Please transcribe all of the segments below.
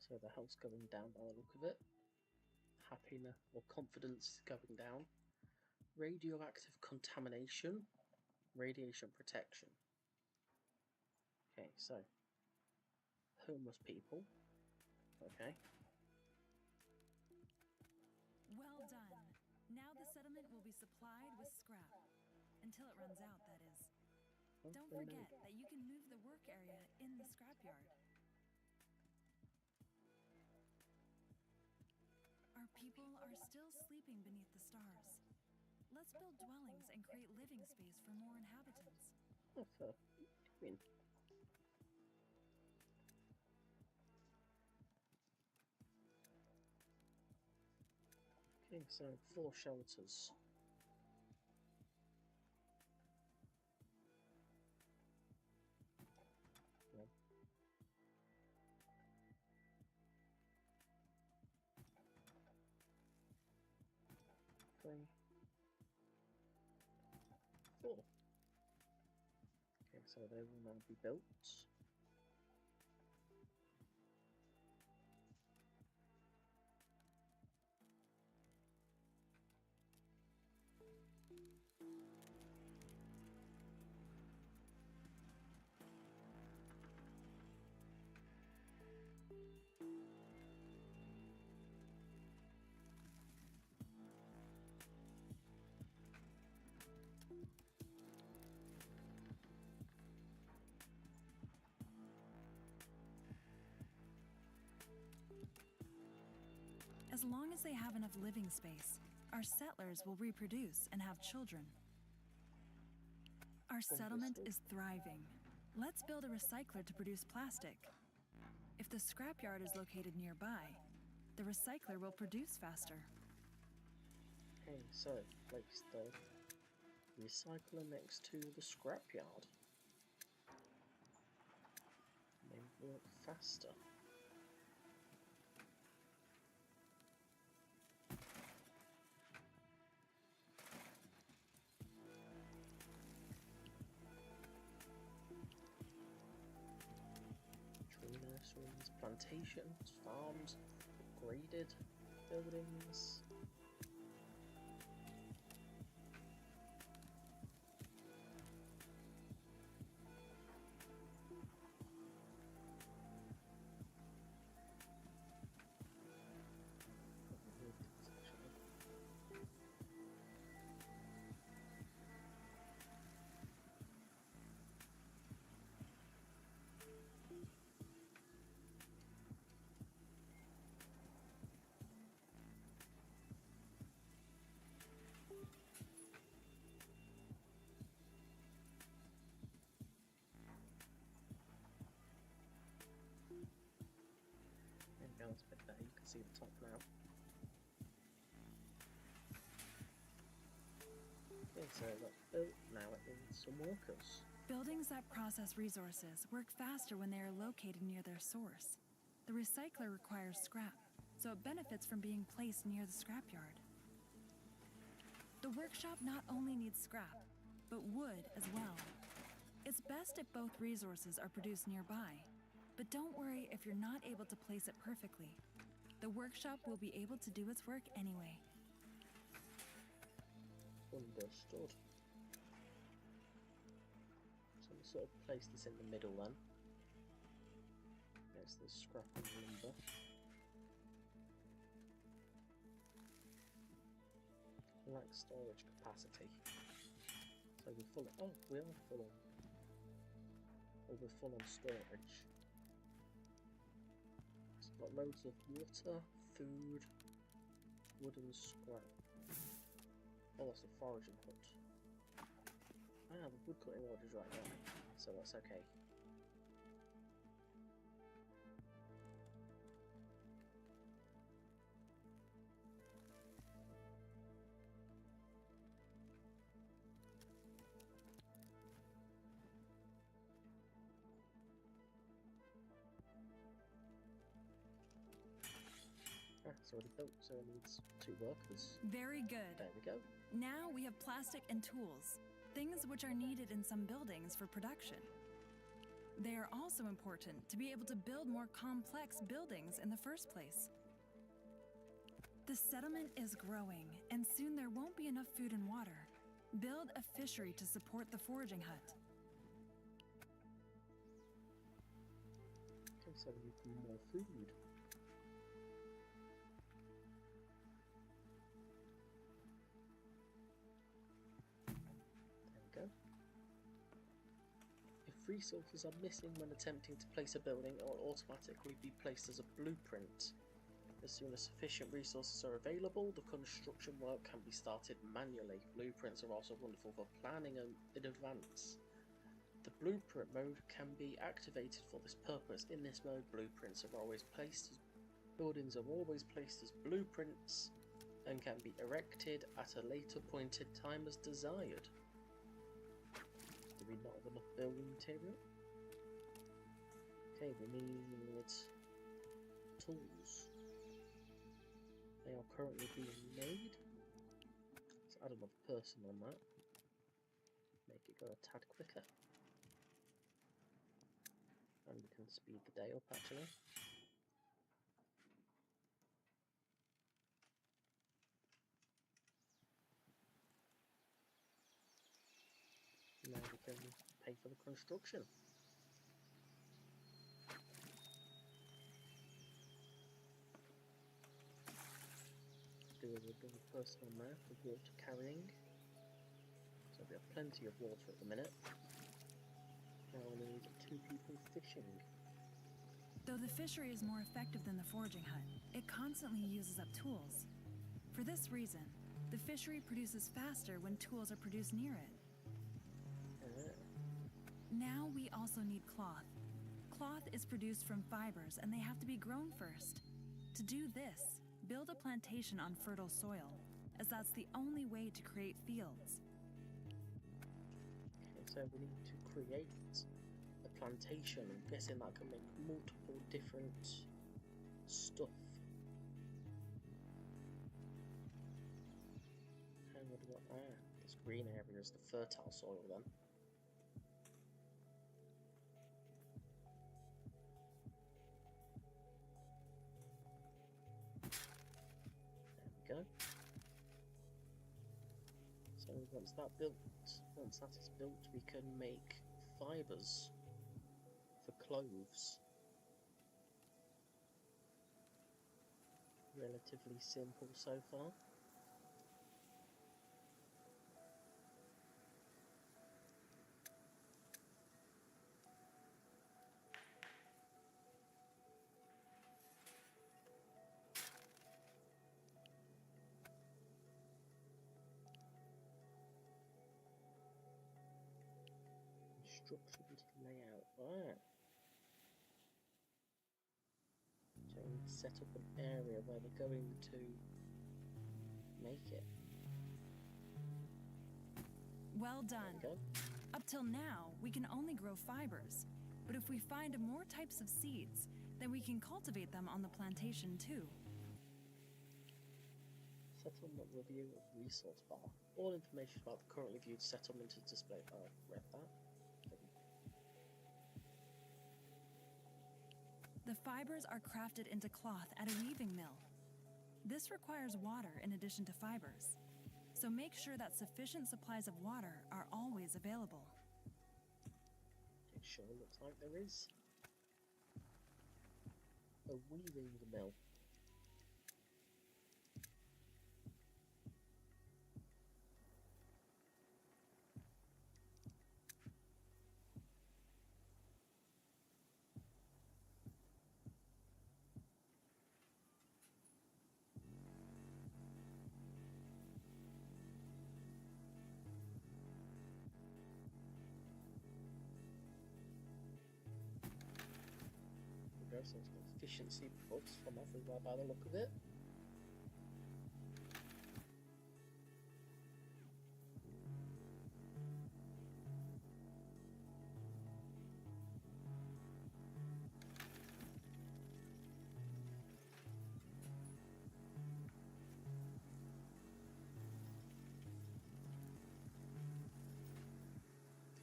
So the health's going down by the look of it. Happiness or confidence is going down. Radioactive contamination. Radiation protection. Okay, so homeless people. Okay. Well done. Now the settlement will be supplied with scrap. Until it runs out, that is. Don't forget that you can move the work area in the scrapyard. Our people are still sleeping beneath the stars. Let's build dwellings and create living space for more inhabitants. What are you doing? Okay, so 4 shelters. Yeah. Okay. 4. Okay, so they will now be built. As long as they have enough living space, our settlers will reproduce and have children. Our settlement is thriving. Let's build a recycler to produce plastic. If the scrapyard is located nearby, the recycler will produce faster. Okay, so place the recycler next to the scrapyard. They work faster. Tree nurseries, plantations, farms, upgraded buildings. Maybe it's a bit better, you can see the top now. Okay, so that's built, now it needs some workers. Buildings that process resources work faster when they are located near their source. The recycler requires scrap, so it benefits from being placed near the scrapyard. The workshop not only needs scrap, but wood as well. It's best if both resources are produced nearby, but don't worry if you're not able to place it perfectly. The workshop will be able to do its work anyway. Understood. So we'll sort of place this in the middle then. There's the scrap and lumber. Lack storage capacity. So we're full on, we are full on. Oh, we're full on storage. So we've got loads of water, food, wood and scrap. Oh, that's the foraging hut. Ah, the wood cutting order is right there, so that's okay. Ah, it's already built, so it needs 2 workers. Very good. There we go. Now we have plastic and tools, things which are needed in some buildings for production. They are also important to be able to build more complex buildings in the first place. The settlement is growing, and soon there won't be enough food and water. Build a fishery to support the foraging hut. Okay, so we need more food. There we go. If resources are missing when attempting to place a building, it will automatically be placed as a blueprint. As soon as sufficient resources are available, the construction work can be started manually. Blueprints are also wonderful for planning in advance. The blueprint mode can be activated for this purpose. In this mode, buildings are always placed as blueprints and can be erected at a later point in time as desired. Do we not have enough building material? Okay, we need tools. They are currently being made. Let's add another person on that. Make it go a tad quicker. And we can speed the day up actually. Now we can pay for the construction. Do a person on there for water carrying. So we have plenty of water at the minute. Now we need 2 people fishing. Though the fishery is more effective than the foraging hut, it constantly uses up tools. For this reason, the fishery produces faster when tools are produced near it. Now we also need cloth. Cloth is produced from fibers and they have to be grown first. To do this, build a plantation on fertile soil, as that's the only way to create fields. Okay, so we need to create a plantation. I'm guessing that can make multiple different stuff. And what do I want? This green area is the fertile soil then. Go. So once that is built, we can make fibres for clothes. Relatively simple so far. Instructions layout. Right. So we set up an area where they're going to make it. Well done. Up till now, we can only grow fibers. But if we find more types of seeds, then we can cultivate them on the plantation too. Settlement review of resource bar. All information about the currently viewed settlement is displayed. Oh, read that. The fibers are crafted into cloth at a weaving mill. This requires water in addition to fibers, so make sure that sufficient supplies of water are always available. It sure looks like there is. A weaving mill. So it's got efficiency books from everywhere by the look of it.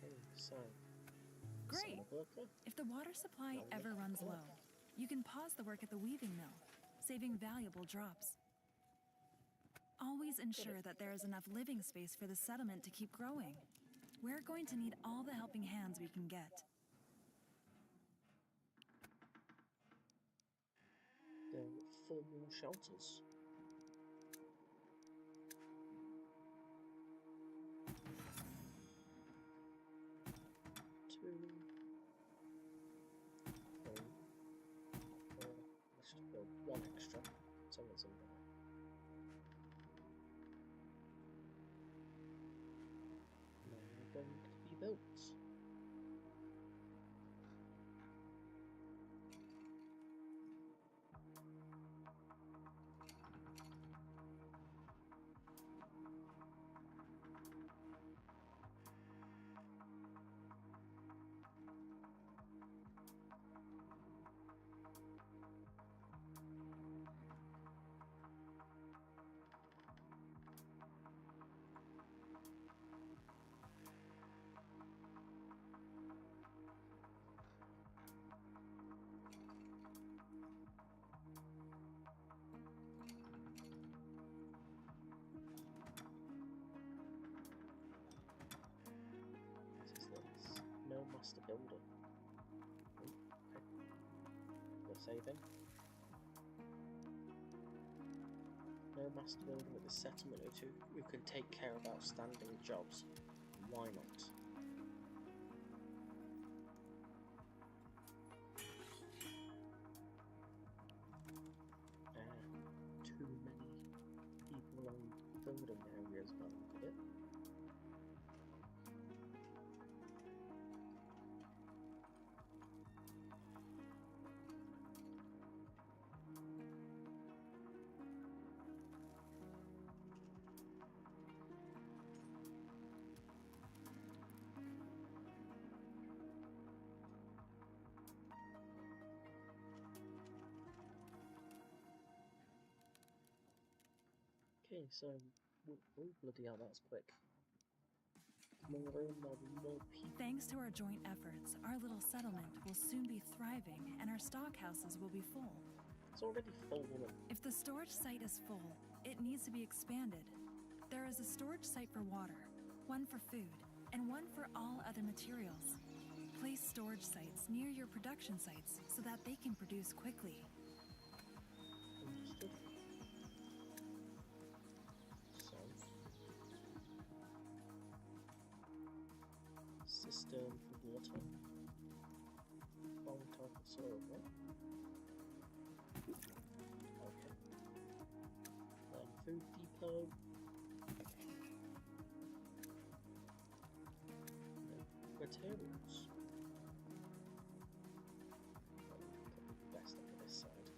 Okay, so Great! worker. If the water supply Now we ever have runs color. low, you can pause the work at the weaving mill, saving valuable drops. Always ensure that there is enough living space for the settlement to keep growing. We're going to need all the helping hands we can get. There are 4 more shelters. Two. Three. Four. Let's just build 1 extra. Someone's in there. Now they're going to be built. No master builder. Okay. We're saving. No master builder at the settlement who can take care of outstanding jobs. Why not? Too many people on building areas by the look of it. Okay, so, oh bloody hell, that's quick. More room, more people. Thanks to our joint efforts, our little settlement will soon be thriving and our stockhouses will be full. It's already full, woman. If the storage site is full, it needs to be expanded. There is a storage site for water, one for food, and one for all other materials. Place storage sites near your production sites so that they can produce quickly. Understood. So, cistern for water. Long type of soil, right? Okay. Then food depot. Materials. Best look at this side.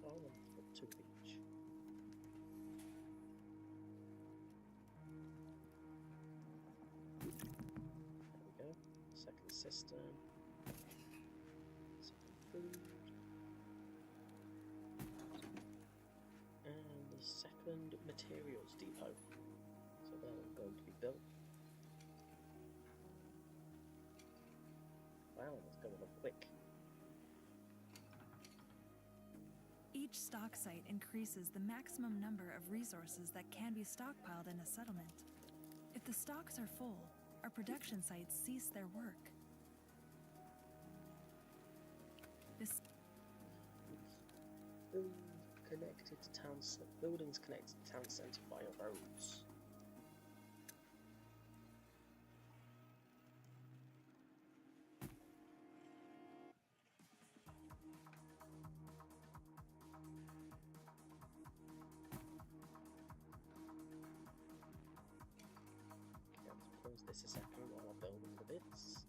Oh, put 2 of each. There we go. Second cistern. Second food. And the second materials depot. So they're going to be built. Wow, that's going up quick. Each stock site increases the maximum number of resources that can be stockpiled in a settlement. If the stocks are full, our production sites cease their work. This Buildings connected to town centre via roads. Okay, let's pause this a second while I'm building the bits.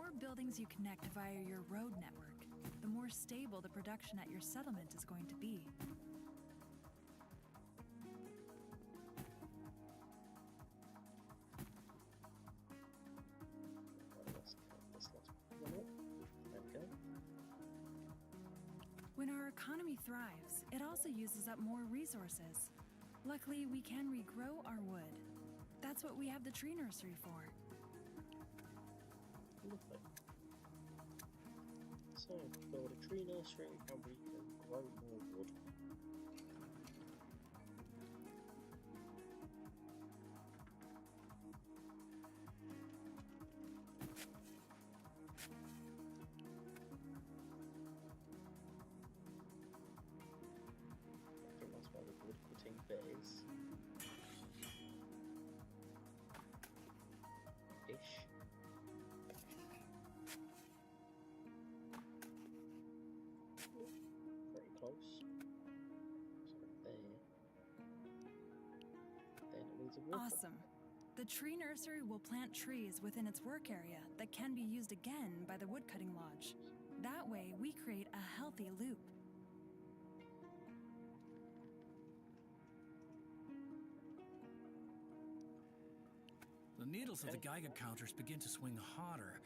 more buildings you connect via your road network, the more stable the production at your settlement is going to be. There we go. When our economy thrives, it also uses up more resources. Luckily, we can regrow our wood. That's what we have the tree nursery for. Lovely. So, build a tree nursery and we can grow more wood. I think that's where the wood cutting bit is. Ish. Pretty close. So there. Then it needs a wood. Awesome. The tree nursery will plant trees within its work area that can be used again by the woodcutting lodge. That way, we create a healthy loop. The needles of the Geiger counters begin to swing hotter.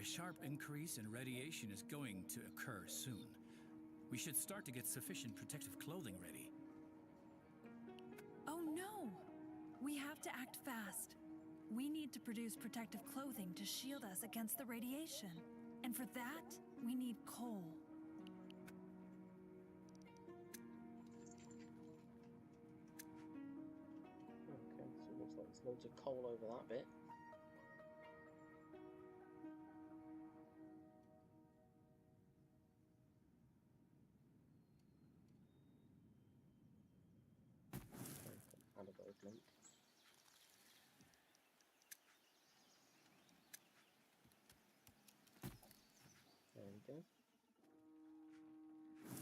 A sharp increase in radiation is going to occur soon. We should start to get sufficient protective clothing ready. Oh no! We have to act fast. We need to produce protective clothing to shield us against the radiation. And for that, we need coal. Okay, so it looks like there's loads of coal over that bit. Anabolic link. There we go.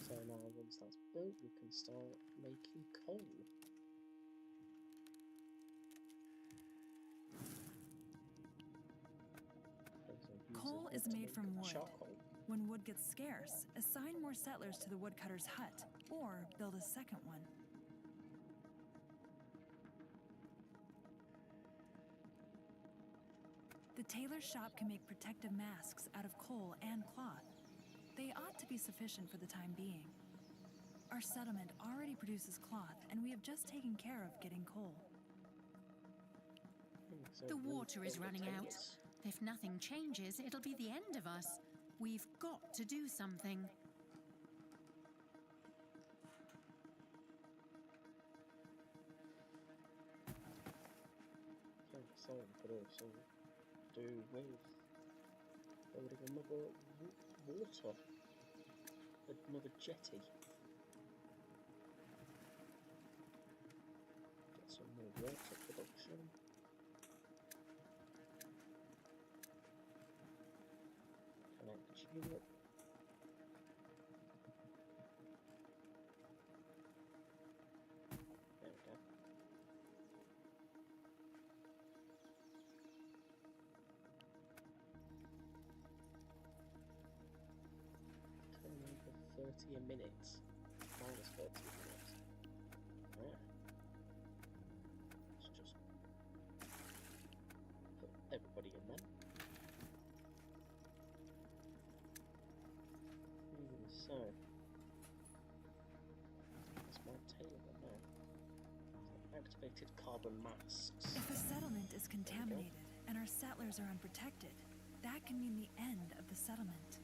So now once that's built, we can start making coal. Coal is made from wood. Charcoal. When wood gets scarce, assign more settlers to the woodcutter's hut, or build a second one. The tailor's shop can make protective masks out of coal and cloth. They ought to be sufficient for the time being. Our settlement already produces cloth, and we have just taken care of getting coal. So The we'll water is build running out. tailors. If nothing changes, it'll be the end of us. We've got to do something. Okay, so we could also do with building another water, another jetty. Get some more water production. Connect unit. There we go. Over 30 a minute. Minus 30 a minute. Yeah. Let's just put everybody in there. So that's my tailor now. So activated carbon masks. If a settlement is contaminated and our settlers are unprotected, that can mean the end of the settlement.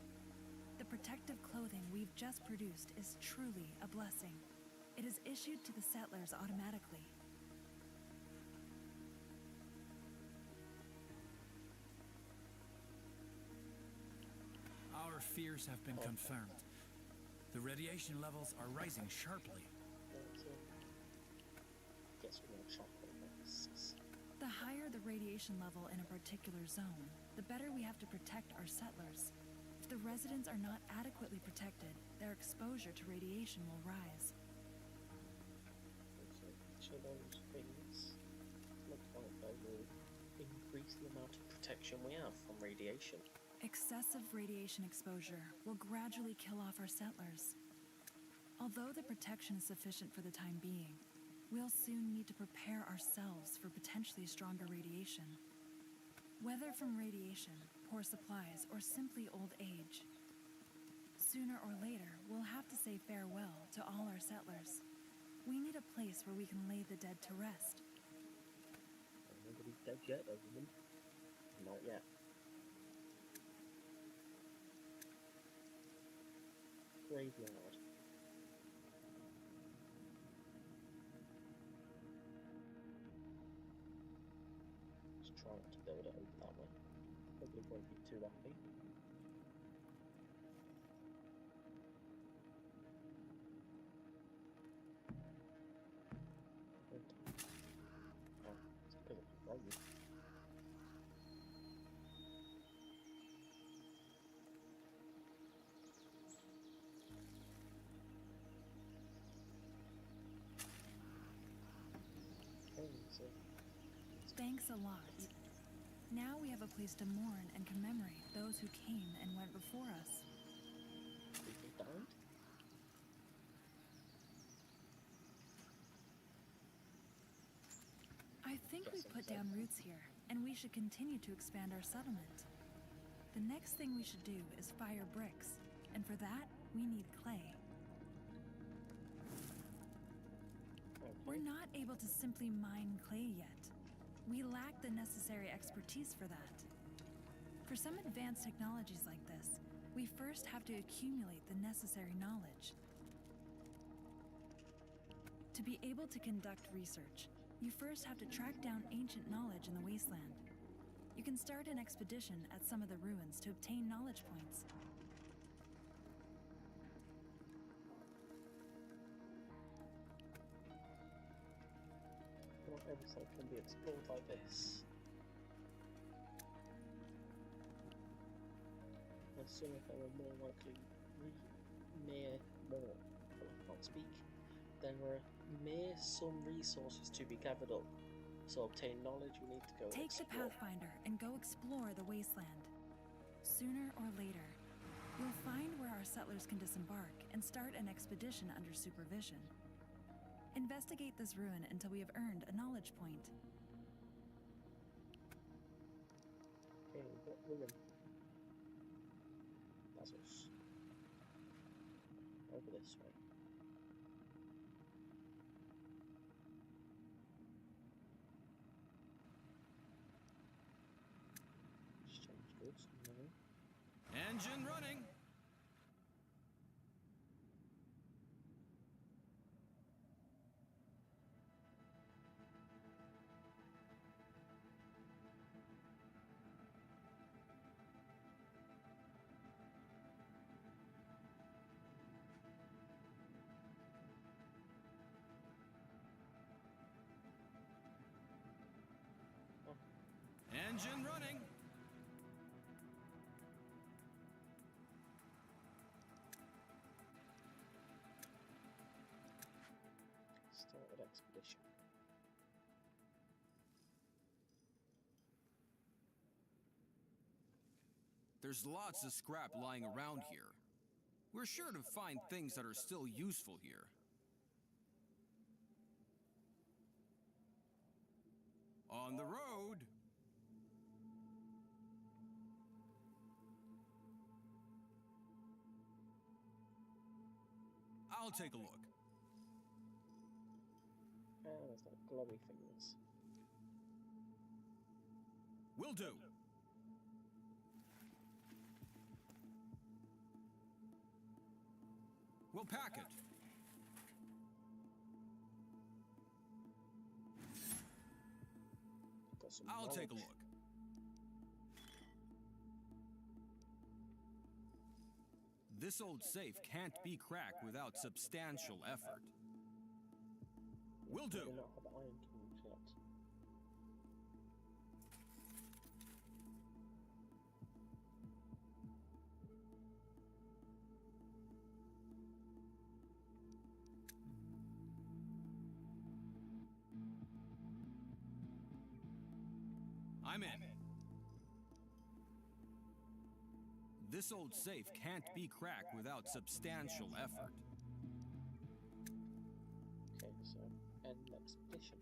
The protective clothing we've just produced is truly a blessing. It is issued to the settlers automatically. Our fears have been confirmed. The radiation levels are rising sharply. Get some more chocolate masks. The higher the radiation level in a particular zone, the better we have to protect our settlers. If the residents are not adequately protected, their exposure to radiation will rise. So each of those things look like they will increase the amount of protection we have from radiation. Excessive radiation exposure will gradually kill off our settlers. Although the protection is sufficient for the time being, we'll soon need to prepare ourselves for potentially stronger radiation. Whether from radiation, poor supplies, or simply old age, sooner or later, we'll have to say farewell to all our settlers. We need a place where we can lay the dead to rest. Nobody's dead yet, other than not yet. Graveyard. Just try not to build it over that way. Probably won't be too happy. Oh, it's because it's road. Thanks a lot. Now we have a place to mourn and commemorate those who came and went before us. People died? I think we've put down roots here, and we should continue to expand our settlement. The next thing we should do is fire bricks, and for that, we need clay. We're not able to simply mine clay yet. We lack the necessary expertise for that. For some advanced technologies like this, we first have to accumulate the necessary knowledge. To be able to conduct research, you first have to track down ancient knowledge in the wasteland. You can start an expedition at some of the ruins to obtain knowledge points. Not every site can be explored like this. And some of them are more likely there are mere some resources to be gathered up. So obtain knowledge, we need to go Take explore. the Pathfinder and go explore the wasteland. Sooner or later, we'll find where our settlers can disembark and start an expedition under supervision. Investigate this ruin until we have earned a knowledge point. Okay, what ruin? That's us. Over this way. Exchange goods. No. Engine running. Engine running. Started expedition. There's lots of scrap lying around here. We're sure to find things that are still useful here. On the road. I'll take a look. Ah, there's like glowy things. Will do. We'll pack it. Got some I'll take a knowledge. look. This old safe can't be cracked without substantial effort. Will do. Do not have iron tools yet. I'm in. This old safe can't be cracked without substantial effort. Okay, so end expedition.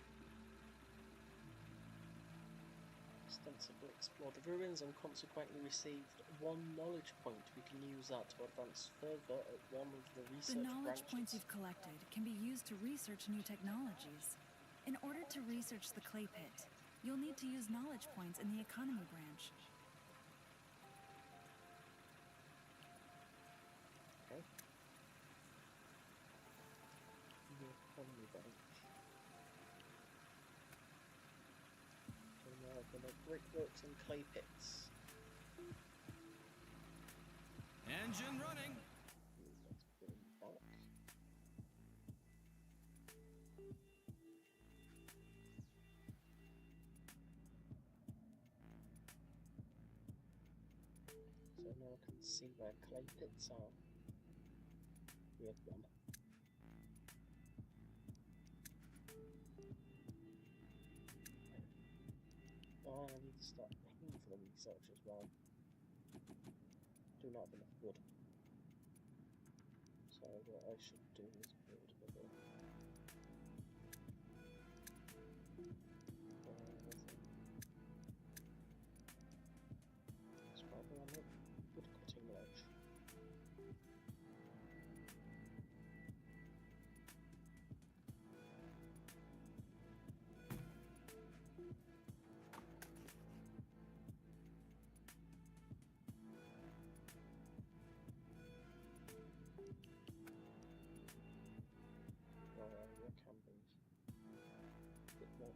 Extensively explored the ruins and consequently received 1 knowledge point. We can use that to advance further at one of the research The knowledge branches. points you've collected can be used to research new technologies. In order to research the clay pit, you'll need to use knowledge points in the economy branch. Okay. The economy branch. So now we're going to brickworks and clay pits. Engine running! Let's put them back. So now I can see where clay pits are. We have one. Oh, I need to start paying for the research as well. Do not have enough wood. So what I should do is build a bit. It's probably on the wood cutting ledge. There can be a bit more.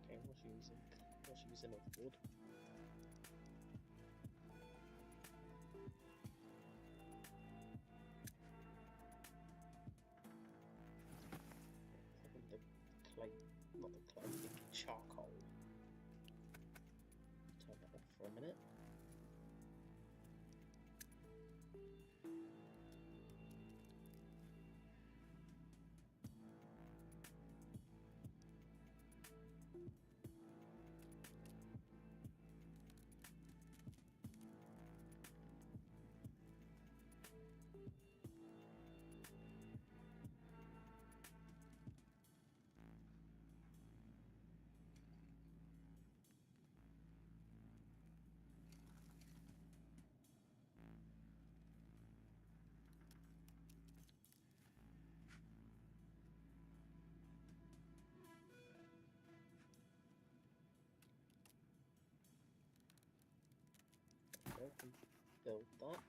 Okay, what's using of wood? The clay, not the clay, the charcoal. Turn that off for a minute. I can build that.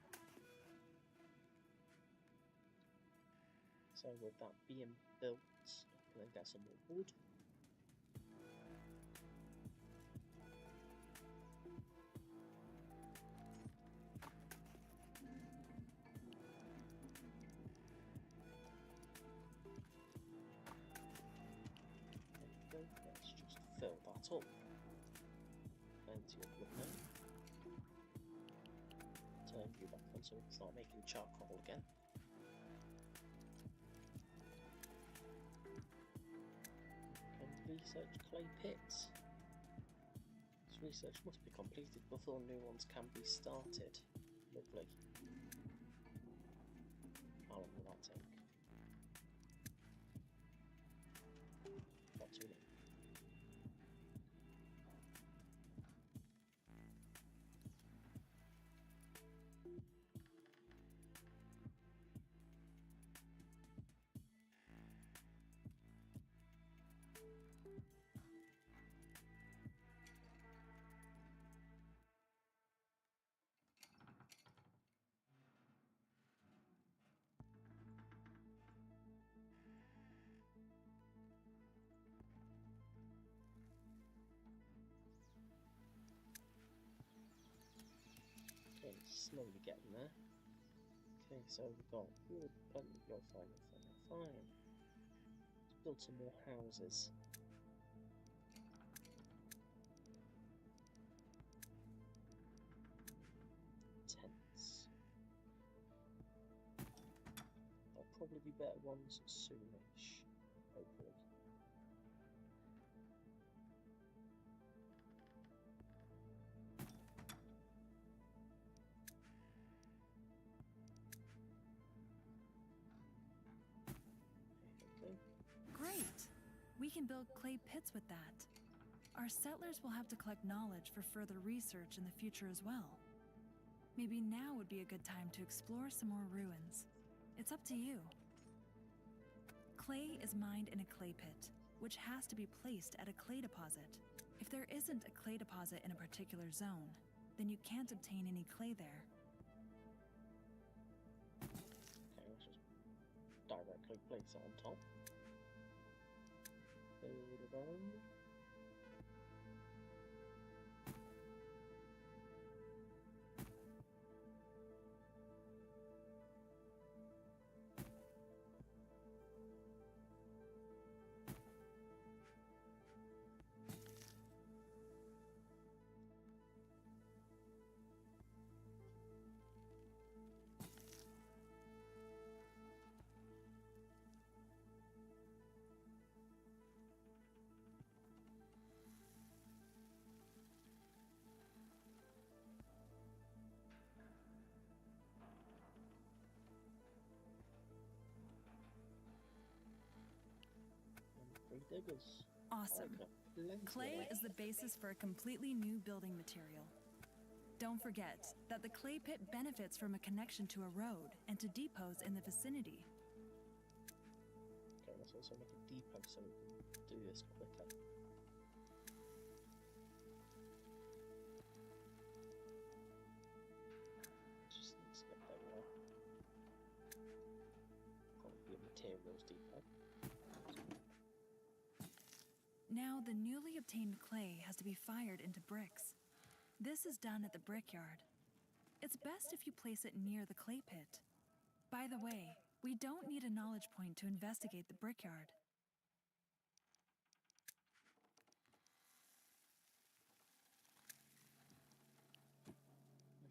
So with that being built, I can get some more wood. There we go. Let's just fill that up. Plenty of wood now. Turn you back on so we can start making charcoal again. Research clay pits. This research must be completed before new ones can be started. Lovely. How long will that take? Not too long. Okay, slowly getting there. Okay, so we've got wood, plenty, fine. Let's build some more houses. ones soonish, hopefully. Okay. Great! We can build clay pits with that. Our settlers will have to collect knowledge for further research in the future as well. Maybe now would be a good time to explore some more ruins. It's up to you. Clay is mined in a clay pit, which has to be placed at a clay deposit. If there isn't a clay deposit in a particular zone, then you can't obtain any clay there. Okay, let's just directly place it on top. Build a road. And 3 diggers. Awesome. Okay, plenty of Clay that. is the basis for a completely new building material. Don't forget that the clay pit benefits from a connection to a road and to depots in the vicinity. Okay, let's also make a depot so we can do this quicker. Just need to get there. Probably a materials depot. Now the newly obtained clay has to be fired into bricks. This is done at the brickyard. It's best if you place it near the clay pit. By the way, we don't need a knowledge point to investigate the brickyard.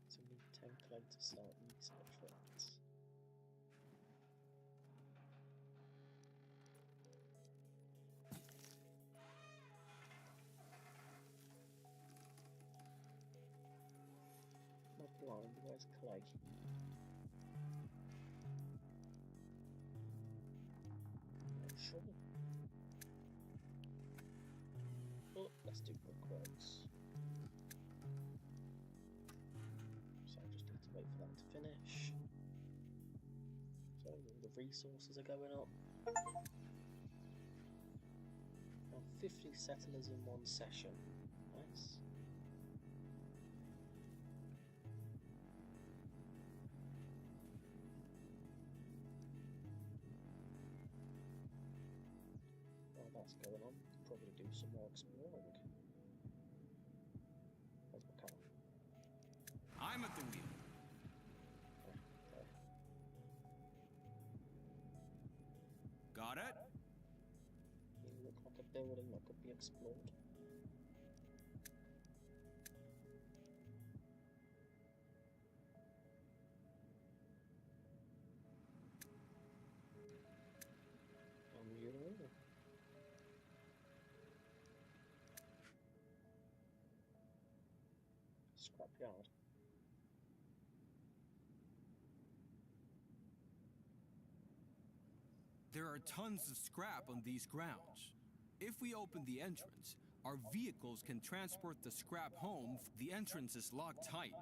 So we need 10 clay to start research rates. Not blind, where's clay? Not sure. Oh, let's do brickworks. So I just need to wait for that to finish. So all the resources are going up. Now 50 settlers in one session. Nice. While that's going on, probably do some more exploring. Where's my car? I'm at the wheel. Okay. Got it? You look like a building that could be explored. You know. Scrapyard. There are tons of scrap on these grounds. If we open the entrance, our vehicles can transport the scrap home. The entrance is locked tight.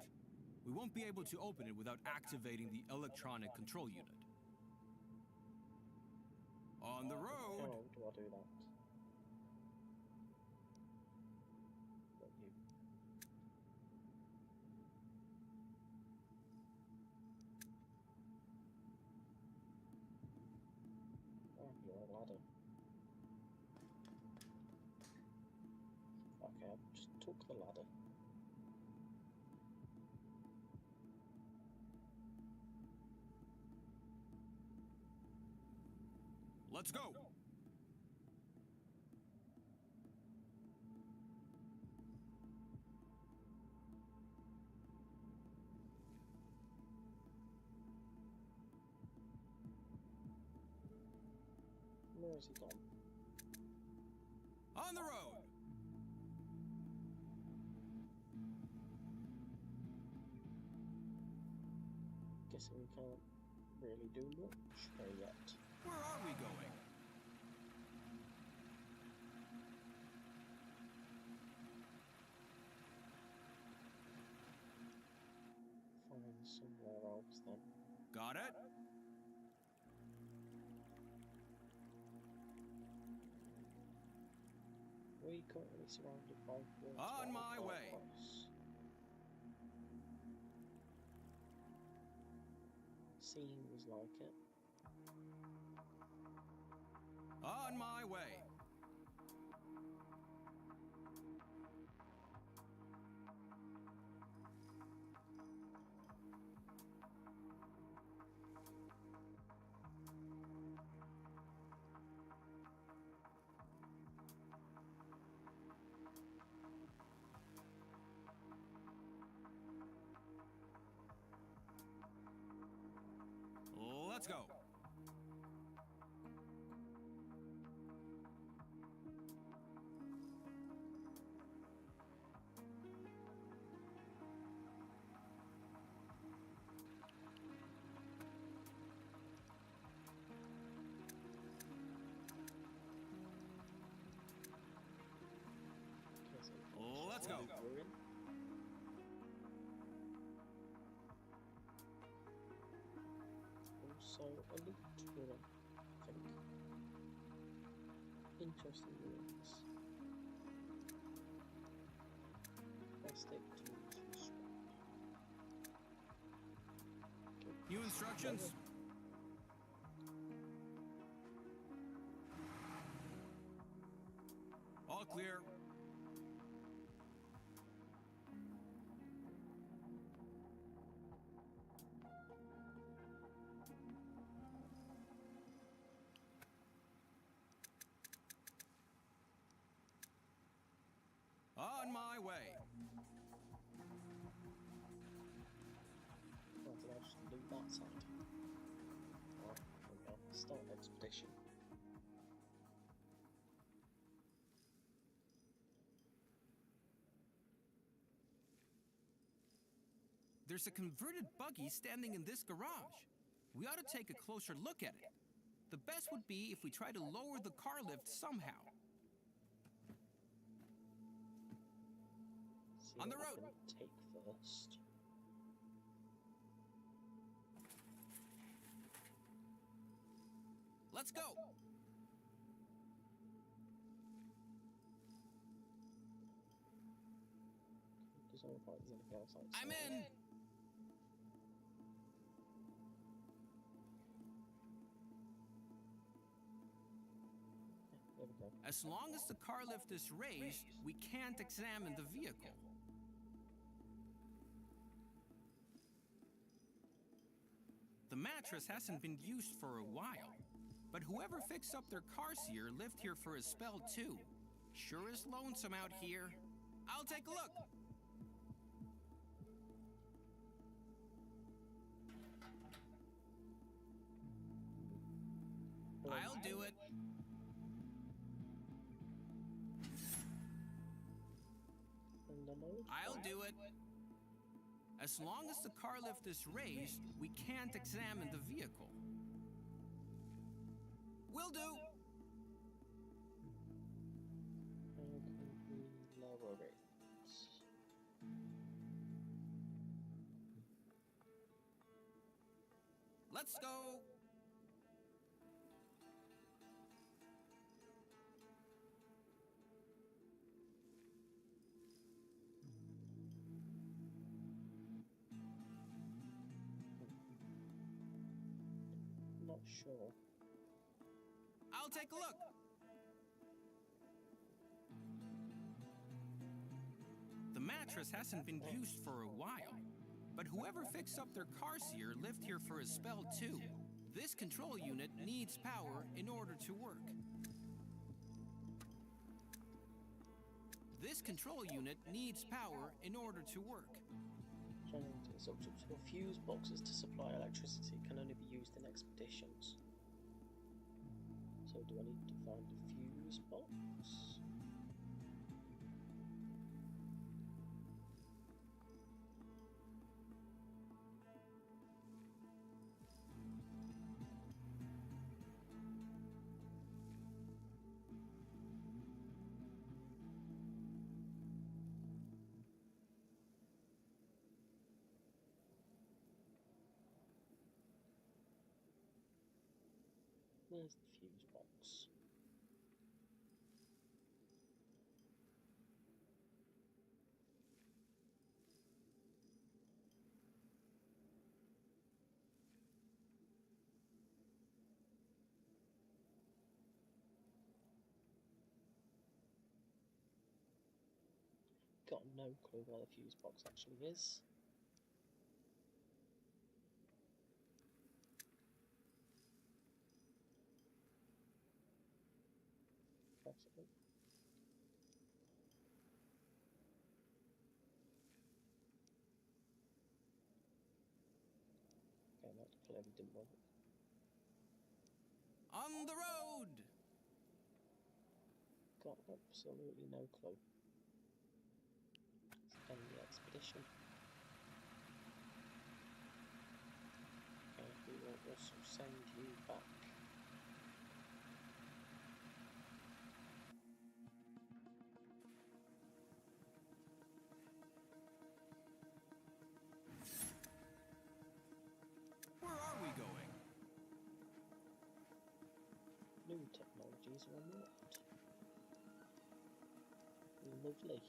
We won't be able to open it without activating the electronic control unit. On the road! How do I do that? What you? Oh, you're a ladder. Okay, I just took the ladder. Let's go! Where has he gone? On the road! Guessing we can't really do much there yet. Where are we going? Find somewhere else then. Got it? We currently surrounded by water. On my way. Across. Seems like it. On my way. Let's go. Let's go. Also a loot room, I think. Interesting ruins. Plastic to scrap. Okay. New instructions? All clear. On my way. Well, did I just loot that side? Oh, there we go. Start expedition. There's a converted buggy standing in this garage. We ought to take a closer look at it. The best would be if we try to lower the car lift somehow. See On the what I road. can take first. Let's go. Doesn't look like there's anything else outside. I'm in. There we go. As long as the car lift is raised, we can't examine the vehicle. The mattress hasn't been used for a while, but whoever fixed up their car here lived here for a spell too. Sure is lonesome out here. I'll take a look. I'll do it. And the mode? I'll do it. As long as the car lift is raised, we can't examine the vehicle. Will do. How can we lower it? Let's go. Not sure. I'll take a look. The mattress hasn't been used for a while, but whoever fixed up their car here lived here for a spell too. This control unit needs power in order to work. This control unit needs power in order to work. Generators up to fuse boxes to supply electricity can only be used in expeditions. So Or do I need to find a fuse box? Where's the fuse box? Got no clue where the fuse box actually is. Press it. Okay, that clearly didn't work. On the road! Got absolutely no clue. Let's end the expedition. Okay, we will also send you back. Where are we going? New technologies are unlocked. Lovely.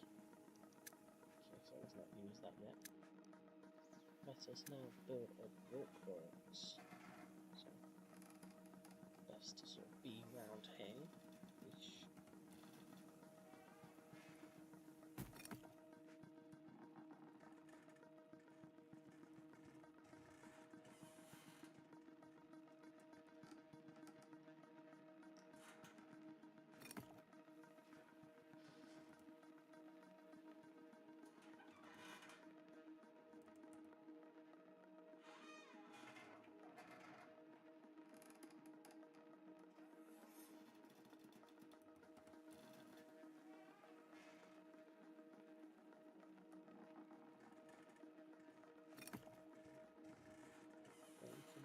Okay, so let's not use that yet. Let us now build a workbox. So, best to sort of be round here. Ish.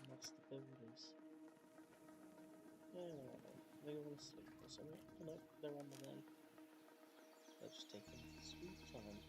Master builders. Oh, they all asleep or something. Oh, no, they're on the way. They're just taking sweet time.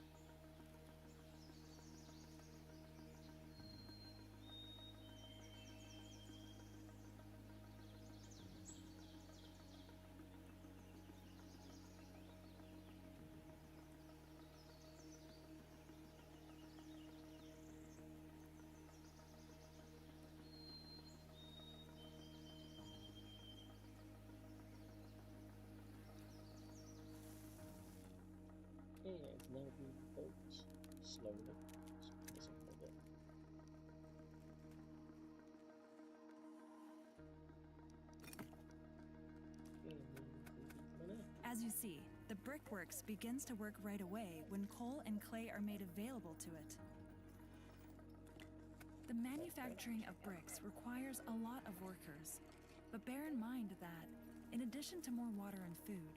Okay, it's now being built slowly, so it doesn't forget. As you see, the brickworks begins to work right away when coal and clay are made available to it. The manufacturing of bricks requires a lot of workers, but bear in mind that, in addition to more water and food,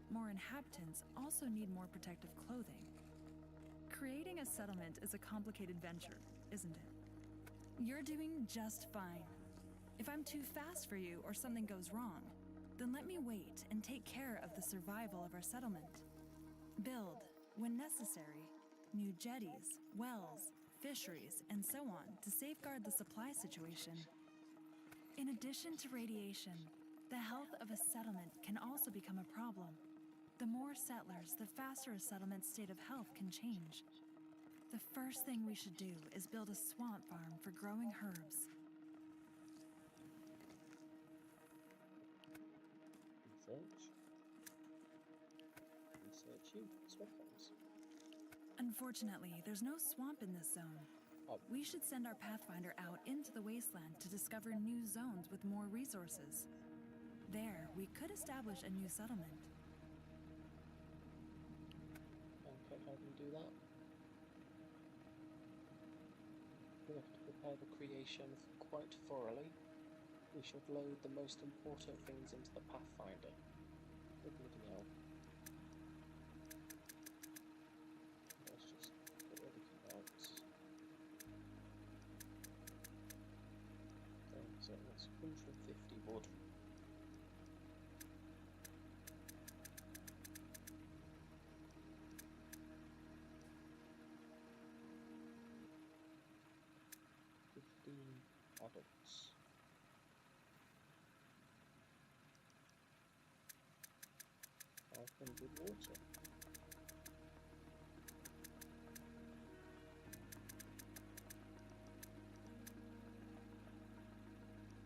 more inhabitants also need more protective clothing. Creating a settlement is a complicated venture, isn't it? You're doing just fine. If I'm too fast for you or something goes wrong, then let me wait and take care of the survival of our settlement. Build, when necessary, new jetties, wells, fisheries, and so on to safeguard the supply situation. In addition to radiation, the health of a settlement can also become a problem. The more settlers, the faster a settlement's state of health can change. The first thing we should do is build a swamp farm for growing herbs. Research you, swamp farms. Unfortunately, there's no swamp in this zone. Oh. We should send our Pathfinder out into the wasteland to discover new zones with more resources. There, we could establish a new settlement. Okay, how do we do that? We have to prepare the creation quite thoroughly. We should load the most important things into the Pathfinder. Oh, bloody hell. Let's just put everything out. So that's 150 wood. Adults. With water.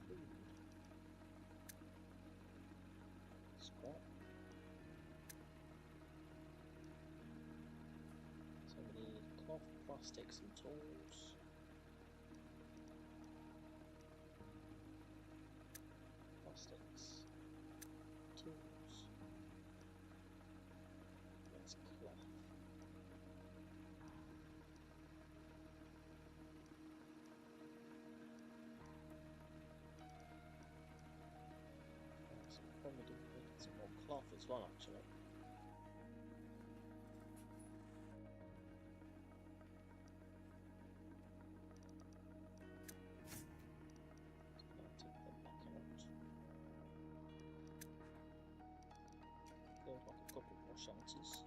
Food. Scrap. So we need cloth, plastics and tools. Plastics. Tools. That's cloth. So we probably do need some more cloth as well, actually. So now take them back out. Build like a couple more shelters.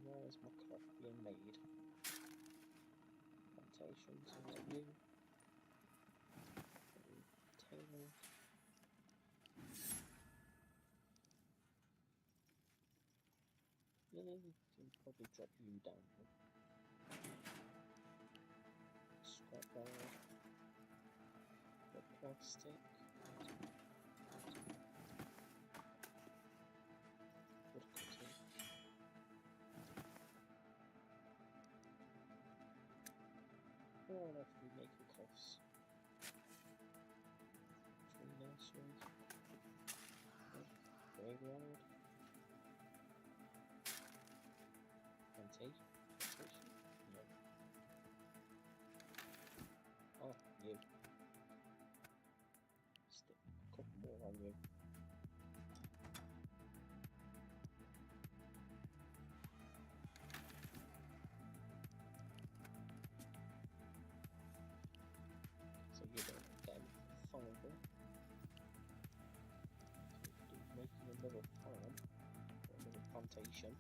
Where is my cloth being made? Plantations, there's you. Taylor. Yeah, we can probably drop you down. Scrapyard. The plastic. Wood cutting. Where on earth are we making cloths? Tree nursery. Graveyard. Plantation? No. Oh, you. Stick a couple more on you. So you don't get fibre. So making another farm, or another plantation.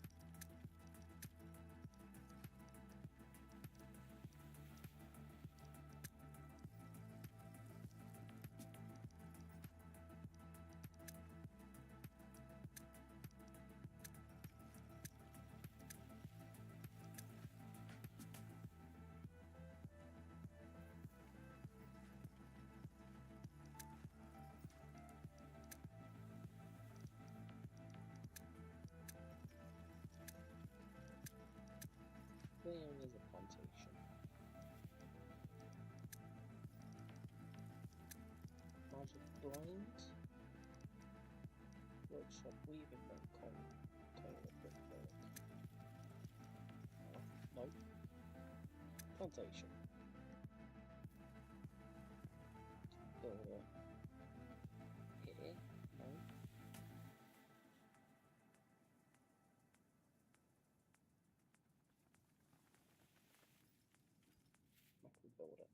Where is a plantation? Magic blind? Workshop weaving and Taylor brickwork. No. Plantation. Builder. Here? No. Metal builder.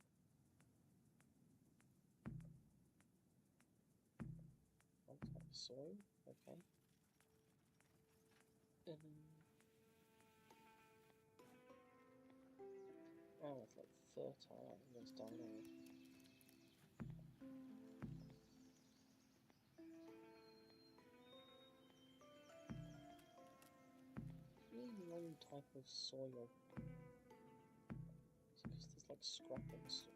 One type of soil, okay. Oh, it's like fertile areas down there. Wrong type of soil. It's because there's like scrap and stuff.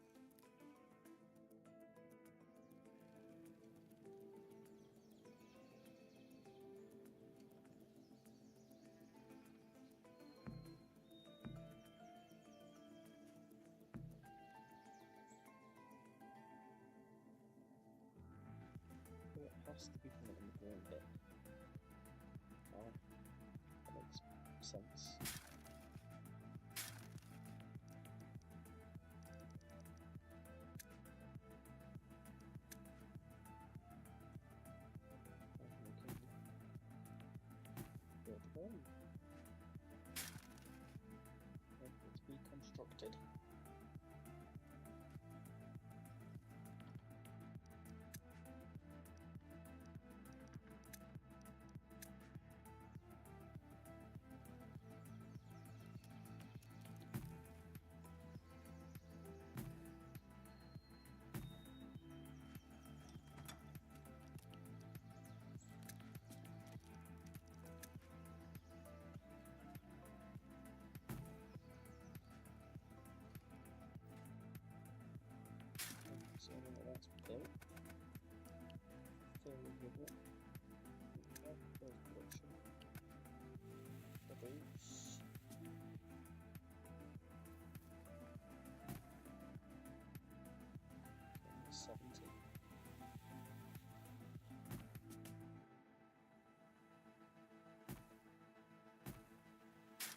past the beginning and the green bit. Oh, that makes sense. Good one. It's reconstructed. So that's built. Full unit. Full production. Produce. 70.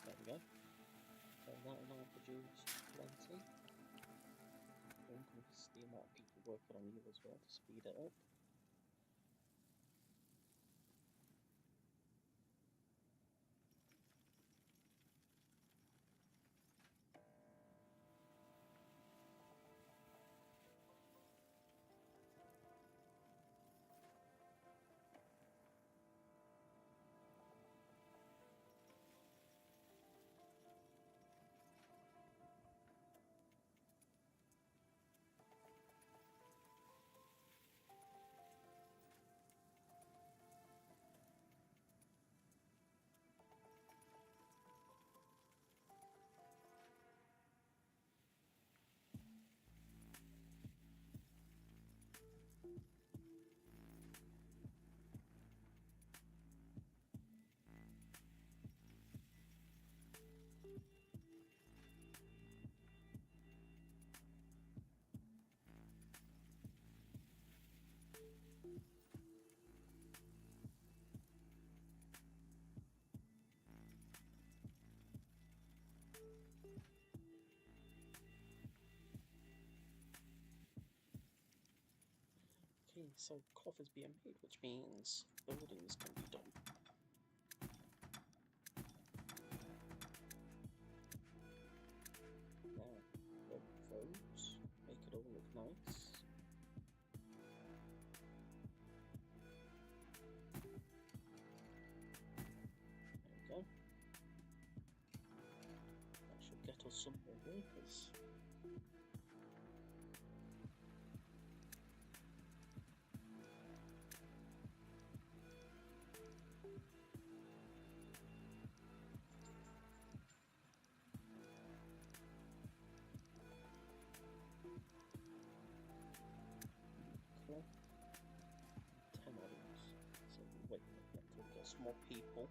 There we go. So that will now produce 20. Increase the amount of people working on you as well to speed it up. Okay, so cloth is being made, which means buildings can be done. Now, rub those, make it all look nice. There we go. That should get us some more workers. Cool. 10 audience. So wait, we have to get some more people.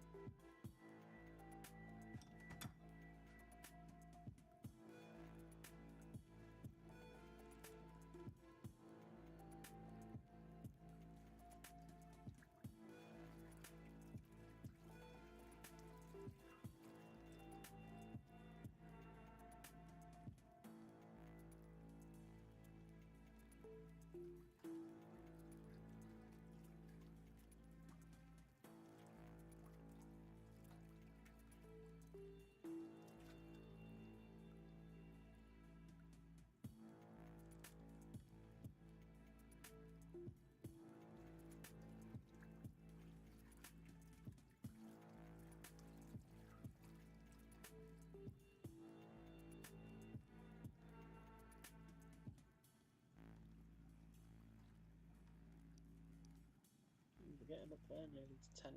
We're getting up there, nearly to 10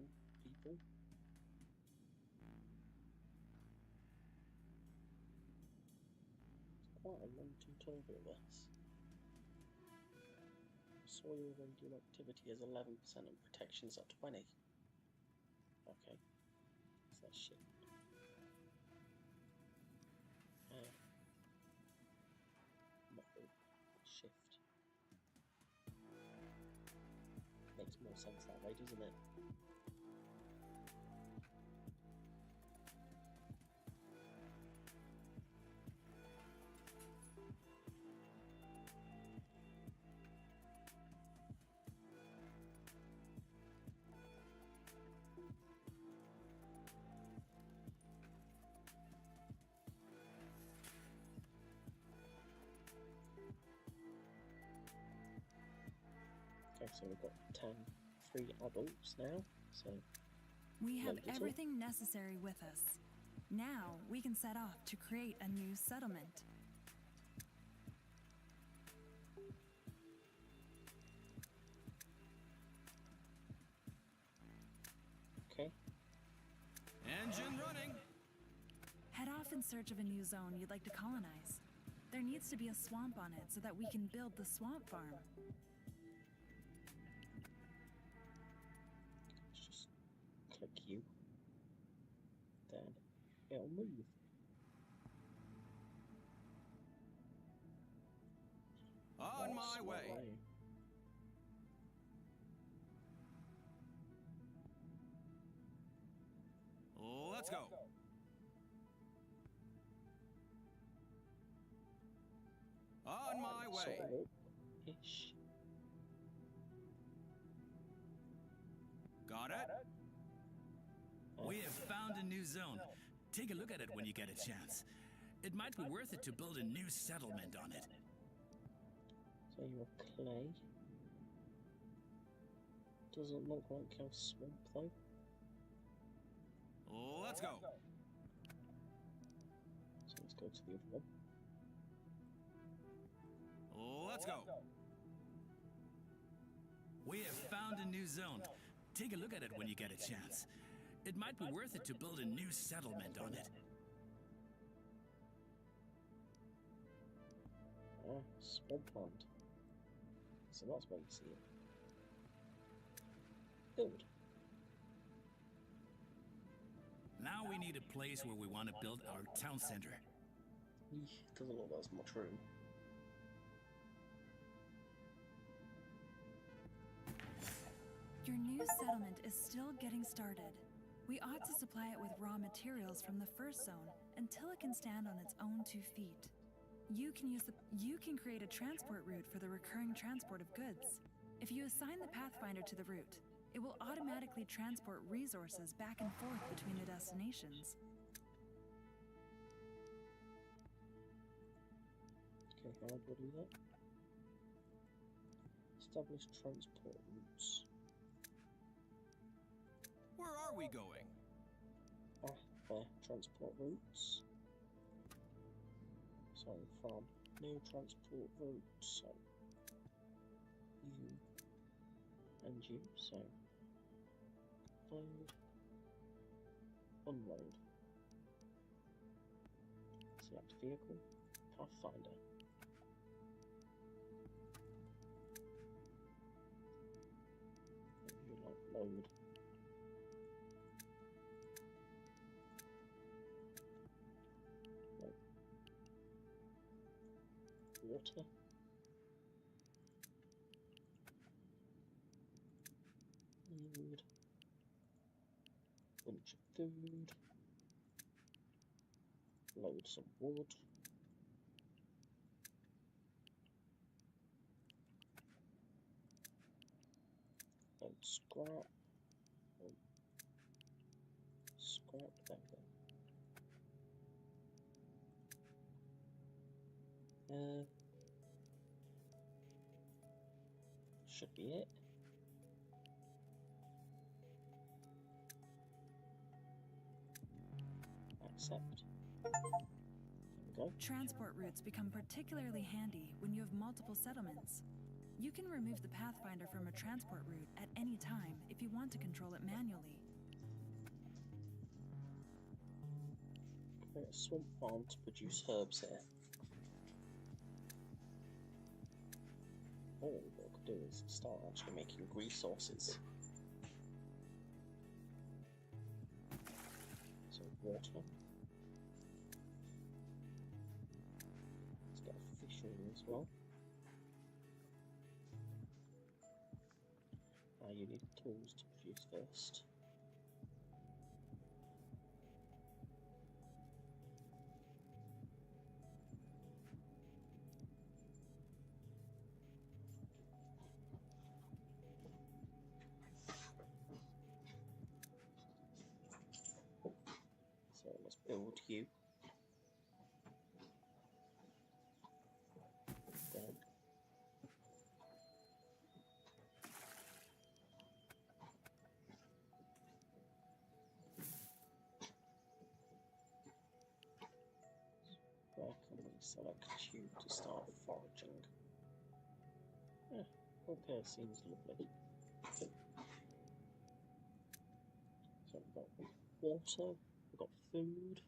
people. It's quite a long tutorial, this. Soil radioactivity is 11% and protection's at 20. Okay. So that's shit. No. Shift. Makes more sense that way, doesn't it? Okay, so we've got 3 adults now, so We have Wonderful. everything necessary with us. Now we can set off to create a new settlement. okay. Engine running. Head off in search of a new zone you'd like to colonize. There needs to be a swamp on it so that we can build the swamp farm. Let's just click you. Then it'll move. On my That's way. Let's go. On my way. Sort of up-ish. Got it? We have found a new zone. Take a look at it when you get a chance. It might be worth it to build a new settlement on it. So you're clay. Doesn't look like a swamp though. Let's go. So let's go to the other one. Let's go. We have found a new zone. Take a look at it when you get a chance. It might be worth it to build a new settlement on it. Swampland. So that's where you see it. Build. Now we need a place where we want to build our town center. Doesn't look like there's much room. Your new settlement is still getting started. We ought to supply it with raw materials from the first zone until it can stand on its own 2 feet. You can create a transport route for the recurring transport of goods. If you assign the Pathfinder to the route, it will automatically transport resources back and forth between the destinations. Okay, how do I do that? Establish transport routes. Where are we going? There, transport routes. So from new transport routes, so you and you, so load, unload. Select vehicle, Pathfinder. You like load. Water. Food. Bunch of food. Load some wood. Load scrap. Scrap, there we go. Should be it. Accept. There we go. Transport routes become particularly handy when you have multiple settlements. You can remove the Pathfinder from a transport route at any time if you want to control it manually. Create a swamp farm to produce herbs here. Or what I could do is start actually making resources. So water. Let's get a fishery as well. you need tools to produce first. So let's build you. Then where can we select you to start foraging? Yeah, okay, seems lovely. So we've got water, we've got food.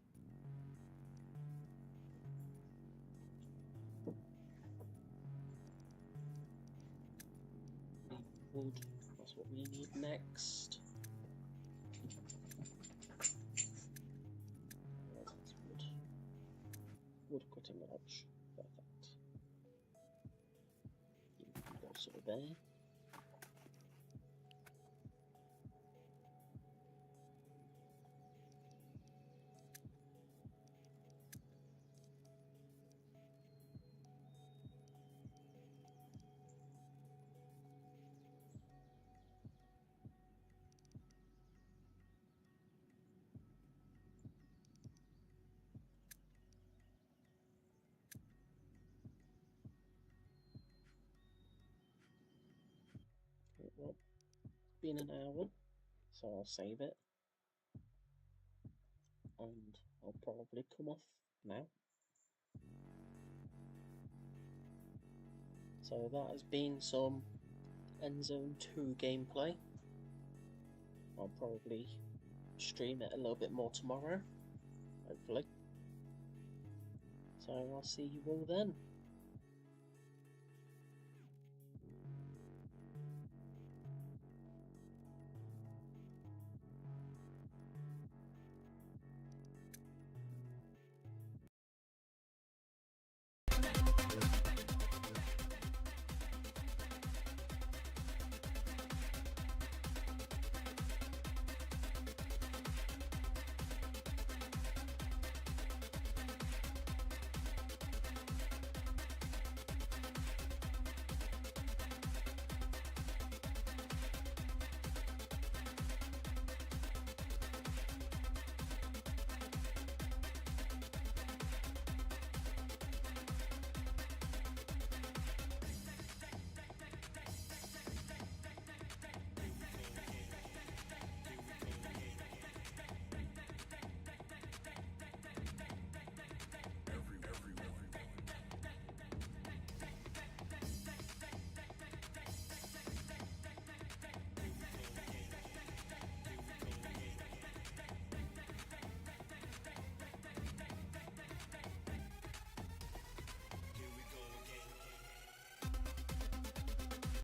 Need wood, that's what we need next. That's wood. Wood cutting lodge. Perfect. You can go sort of there. Well, been an hour, so I'll save it. And I'll probably come off now. So that has been some Endzone 2 gameplay. I'll probably stream it a little bit more tomorrow, hopefully. So I'll see you all then.